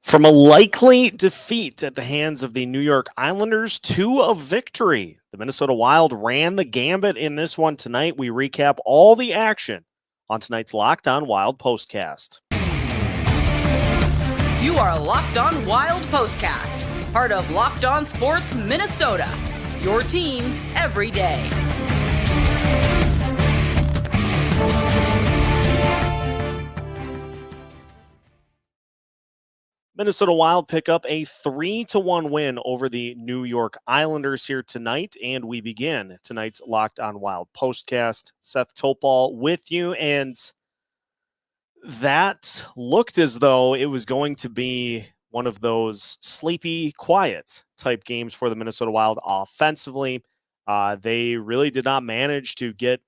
From a likely defeat at the hands of the New York Islanders to a victory, the Minnesota Wild ran the gambit in this one tonight. We recap all the action on tonight's Locked On Wild postcast. You are Locked On Wild postcast, part of Locked On Sports Minnesota, your team every day. Minnesota Wild pick up a 3-1 win over the New York Islanders here tonight, and we begin tonight's Locked On Wild postcast. Seth Topal with you, and that looked as though it was going to be one of those sleepy, quiet type games for the Minnesota Wild offensively. They really did not manage to get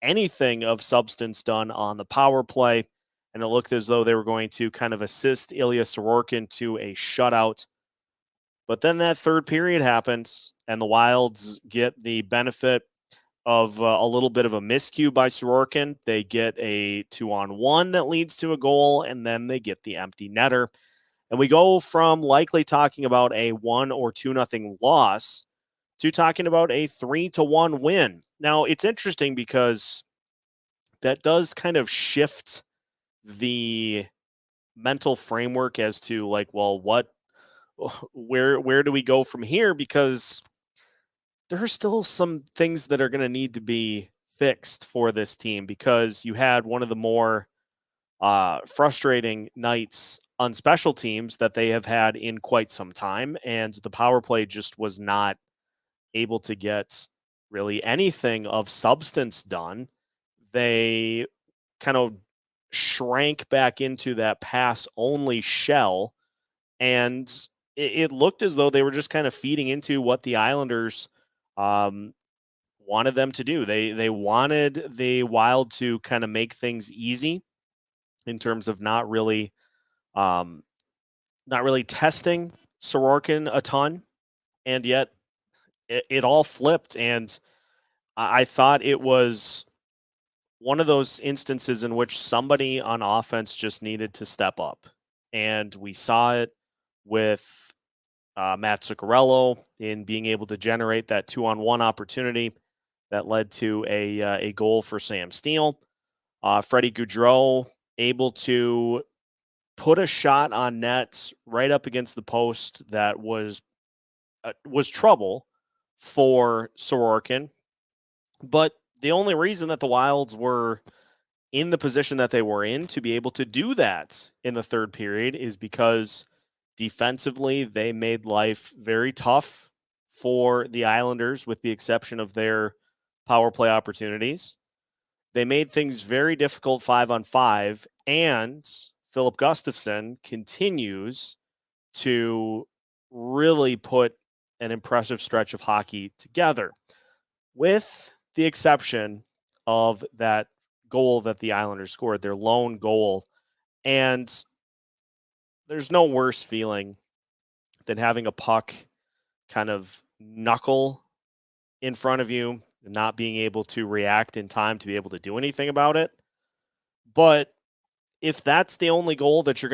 anything of substance done on the power play. And it looked as though they were going to kind of assist Ilya Sorokin to a shutout. But then that third period happens, and the Wilds get the benefit of a little bit of a miscue by Sorokin. They get a 2-on-1 that leads to a goal, and then they get the empty netter. And we go from likely talking about a 1 or 2-0 loss to talking about a 3-1 win. Now, it's interesting because that does kind of shift the mental framework as to where do we go from here, because there are still some things that are going to need to be fixed for this team, because you had one of the more frustrating nights on special teams that they have had in quite some time, and the power play just was not able to get really anything of substance done. They kind of shrank back into that pass-only shell, and it looked as though they were just kind of feeding into what the Islanders wanted them to do. They wanted the Wild to kind of make things easy in terms of not really testing Sorokin a ton, and yet it all flipped. And I thought it was one of those instances in which somebody on offense just needed to step up. And we saw it with Matt Zuccarello in being able to generate that 2-on-1 opportunity that led to a goal for Sam Steele. Freddy Gaudreau able to put a shot on net right up against the post that was trouble for Sorokin. But the only reason that the Wilds were in the position that they were in to be able to do that in the third period is because defensively they made life very tough for the Islanders, with the exception of their power play opportunities. They made things very difficult 5-on-5, and Filip Gustavsson continues to really put an impressive stretch of hockey together, with the exception of that goal that the Islanders scored, their lone goal. And there's no worse feeling than having a puck kind of knuckle in front of you and not being able to react in time to be able to do anything about it. But if that's the only goal that you're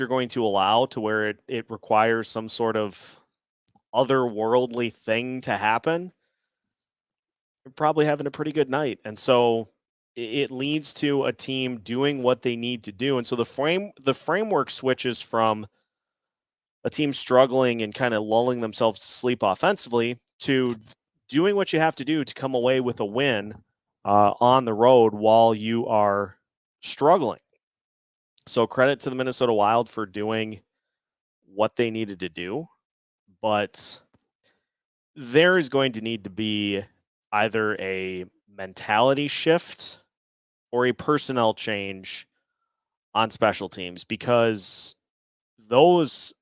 going to allow, to where it requires some sort of otherworldly thing to happen, you're probably having a pretty good night. And so it leads to a team doing what they need to do. And so the framework switches from a team struggling and kind of lulling themselves to sleep offensively to doing what you have to do to come away with a win on the road while you are struggling. So credit to the Minnesota Wild for doing what they needed to do, but there is going to need to be either a mentality shift or a personnel change on special teams, because those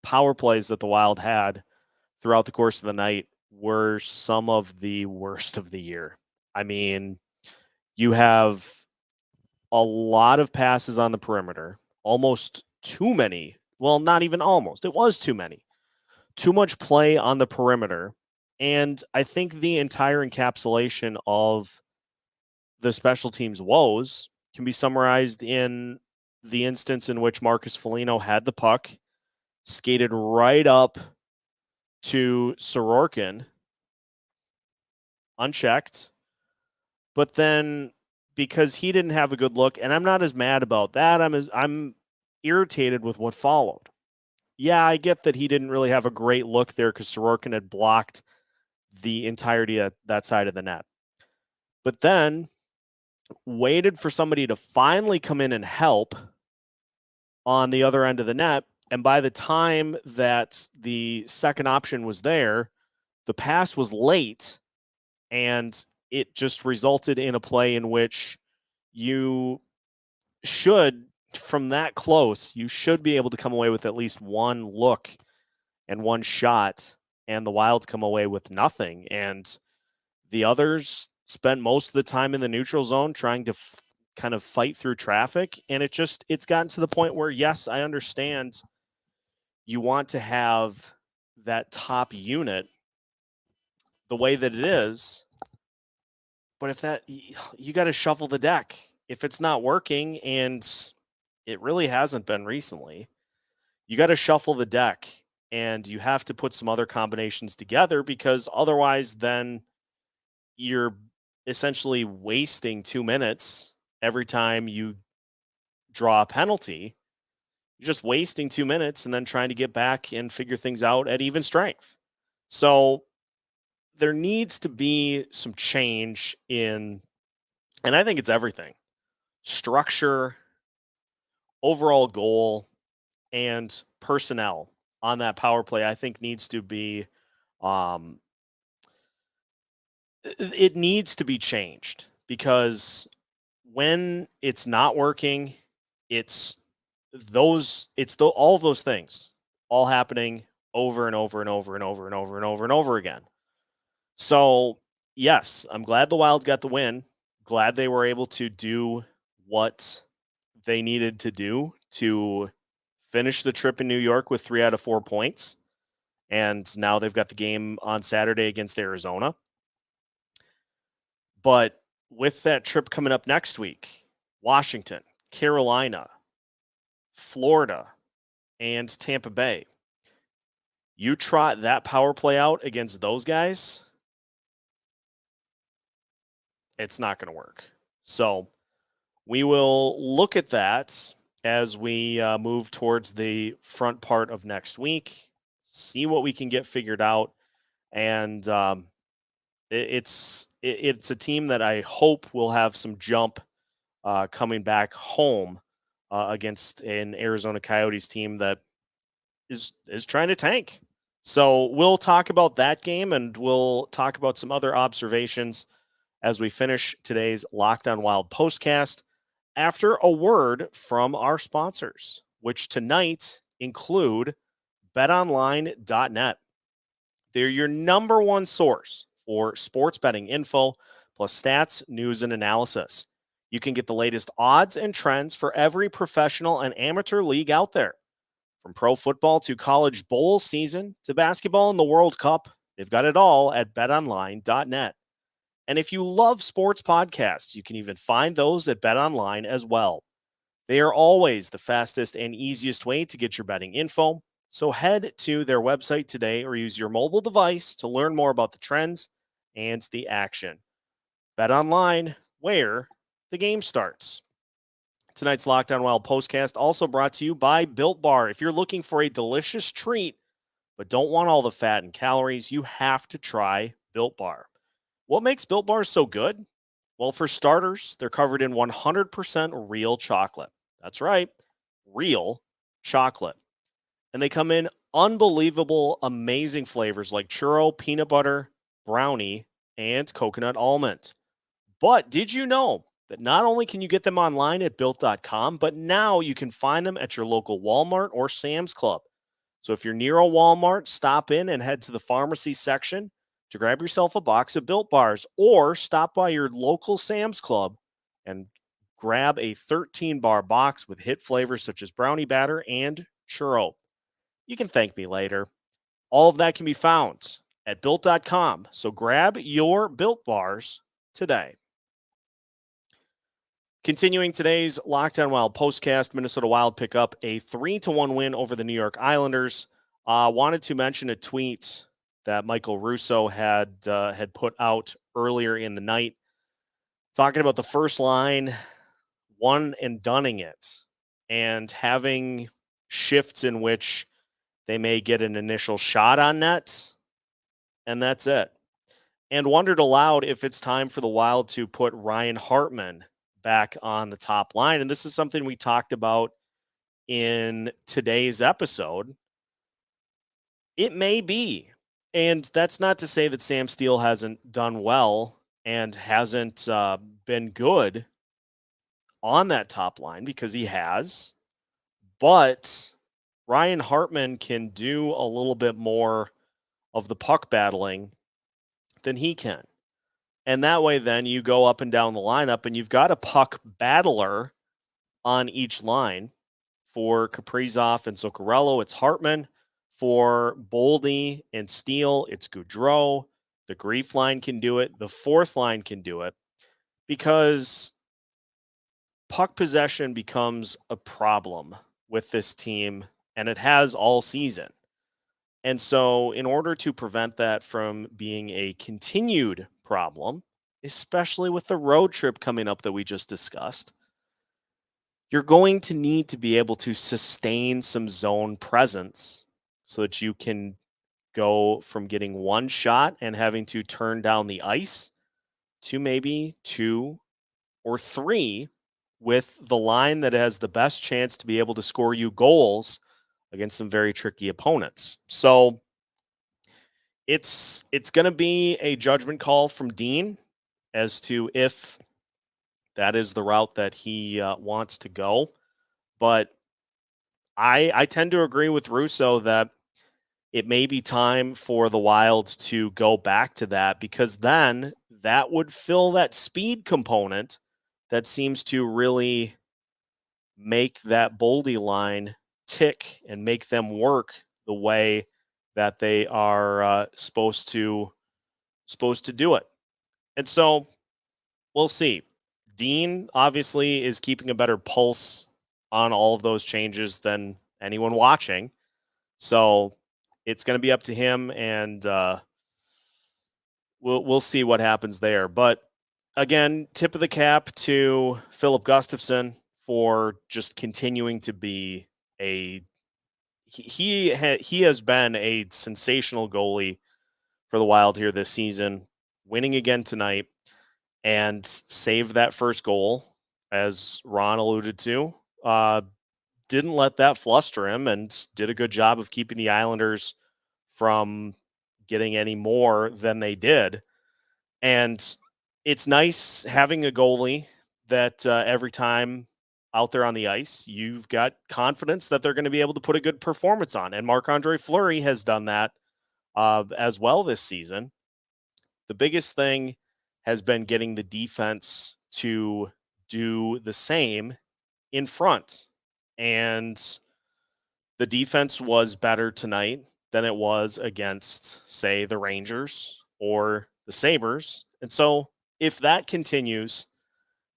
power plays that the Wild had throughout the course of the night were some of the worst of the year. I mean, you have a lot of passes on the perimeter, almost too many. Well, not even almost. It was too many. Too much play on the perimeter. And I think the entire encapsulation of the special teams woes can be summarized in the instance in which Marcus Foligno had the puck, skated right up to Sorokin, unchecked, but then because he didn't have a good look, and I'm not as mad about that, I'm irritated with what followed. Yeah, I get that he didn't really have a great look there because Sorokin had blocked the entirety of that side of the net. But then waited for somebody to finally come in and help on the other end of the net. And by the time that the second option was there, the pass was late, and it just resulted in a play in which you should, from that close, you should be able to come away with at least one look and one shot, and the Wild come away with nothing. And the others spent most of the time in the neutral zone trying to kind of fight through traffic. And it's gotten to the point where, yes, I understand you want to have that top unit the way that it is, but if that, you got to shuffle the deck. If it's not working, and it really hasn't been recently, you got to shuffle the deck, and you have to put some other combinations together, because otherwise then you're essentially wasting 2 minutes every time you draw a penalty. You're just wasting 2 minutes and then trying to get back and figure things out at even strength. So there needs to be some change in, and I think it's everything: structure, overall goal, and personnel on that power play. I think needs to be, it needs to be changed, because when it's not working, it's all of those things all happening over and over and over and over and over and over and over again. So yes, I'm glad the Wild got the win. Glad they were able to do what they needed to do to finish the trip in New York with 3 out of 4 points. And now they've got the game on Saturday against Arizona. But with that trip coming up next week, Washington, Carolina, Florida, and Tampa Bay, you trot that power play out against those guys, it's not going to work. So we will look at that as we move towards the front part of next week, see what we can get figured out. And it's a team that I hope will have some jump coming back home against an Arizona Coyotes team that is trying to tank. So we'll talk about that game, and we'll talk about some other observations as we finish today's Locked On Wild postcast after a word from our sponsors, which tonight include betonline.net. They're your number one source for sports betting info, plus stats, news, and analysis. You can get the latest odds and trends for every professional and amateur league out there. From pro football to college bowl season to basketball and the World Cup, they've got it all at betonline.net. And if you love sports podcasts, you can even find those at BetOnline as well. They are always the fastest and easiest way to get your betting info. So head to their website today or use your mobile device to learn more about the trends and the action. BetOnline, where the game starts. Tonight's Locked On Wild postcast also brought to you by Built Bar. If you're looking for a delicious treat but don't want all the fat and calories, you have to try Built Bar. What makes Built Bars so good? Well, for starters, they're covered in 100% real chocolate. That's right, real chocolate. And they come in unbelievable, amazing flavors like churro, peanut butter, brownie, and coconut almond. But did you know that not only can you get them online at Built.com, but now you can find them at your local Walmart or Sam's Club. So if you're near a Walmart, stop in and head to the pharmacy section to grab yourself a box of Built Bars, or stop by your local Sam's Club and grab a 13-bar box with hit flavors such as brownie batter and churro. You can thank me later. All of that can be found at Built.com. So grab your Built Bars today. Continuing today's Locked On Wild postcast, Minnesota Wild pick up a 3-1 win over the New York Islanders. Wanted to mention a tweet that Michael Russo had put out earlier in the night, talking about the first line, one and doneing it, and having shifts in which they may get an initial shot on net, and that's it. And wondered aloud if it's time for the Wild to put Ryan Hartman back on the top line. And this is something we talked about in today's episode. It may be. And that's not to say that Sam Steele hasn't done well and hasn't been good on that top line, because he has. But Ryan Hartman can do a little bit more of the puck battling than he can. And that way, then you go up and down the lineup and you've got a puck battler on each line. For Kaprizov and Zuccarello, it's Hartman. For Boldy and Steele, it's Gaudreau. The Grief line can do it. The fourth line can do it, because puck possession becomes a problem with this team, and it has all season. And so in order to prevent that from being a continued problem, especially with the road trip coming up that we just discussed, you're going to need to be able to sustain some zone presence so that you can go from getting one shot and having to turn down the ice to maybe 2 or 3 with the line that has the best chance to be able to score you goals against some very tricky opponents. So it's going to be a judgment call from Dean as to if that is the route that he wants to go. But I tend to agree with Russo that it may be time for the Wild to go back to that, because then that would fill that speed component that seems to really make that Boldy line tick and make them work the way that they are supposed to do it. And so we'll see. Dean obviously is keeping a better pulse on all of those changes than anyone watching. So it's going to be up to him, and we'll see what happens there. But again, tip of the cap to Filip Gustavsson for just continuing to be he has been a sensational goalie for the Wild here this season, winning again tonight, and saved that first goal, as Ron alluded to. Didn't let that fluster him, and did a good job of keeping the Islanders from getting any more than they did. And it's nice having a goalie that every time out there on the ice, you've got confidence that they're going to be able to put a good performance on. And Marc-Andre Fleury has done that as well this season. The biggest thing has been getting the defense to do the same in front. And the defense was better tonight than it was against, say, the Rangers or the Sabres. And so if that continues,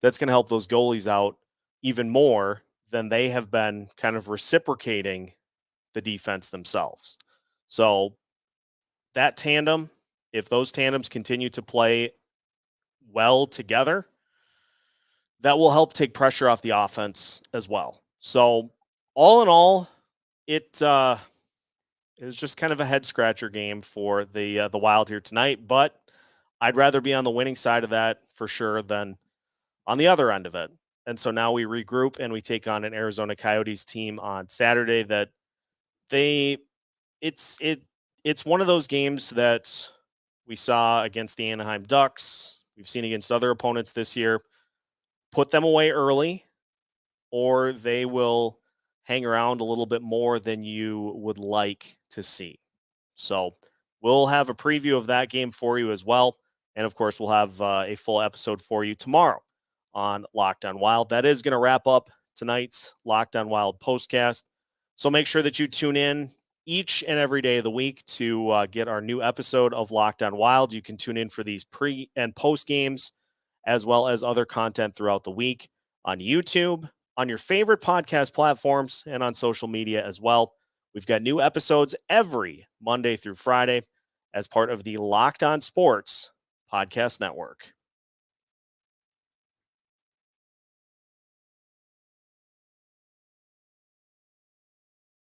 that's going to help those goalies out even more than they have been kind of reciprocating the defense themselves. So that tandem, if those tandems continue to play well together, that will help take pressure off the offense as well. So all in all, it was just kind of a head scratcher game for the Wild here tonight, but I'd rather be on the winning side of that for sure than on the other end of it. And so now we regroup and we take on an Arizona Coyotes team on Saturday that it's one of those games that we saw against the Anaheim Ducks. We've seen against other opponents this year. Put them away early, or they will hang around a little bit more than you would like to see. So we'll have a preview of that game for you as well. And of course, we'll have a full episode for you tomorrow on Locked On Wild. That is going to wrap up tonight's Locked On Wild postcast. So make sure that you tune in each and every day of the week to get our new episode of Locked On Wild. You can tune in for these pre and post games, as well as other content throughout the week. on YouTube, on your favorite podcast platforms, and on social media as well. We've got new episodes every Monday through Friday as part of the Locked On Sports Podcast Network.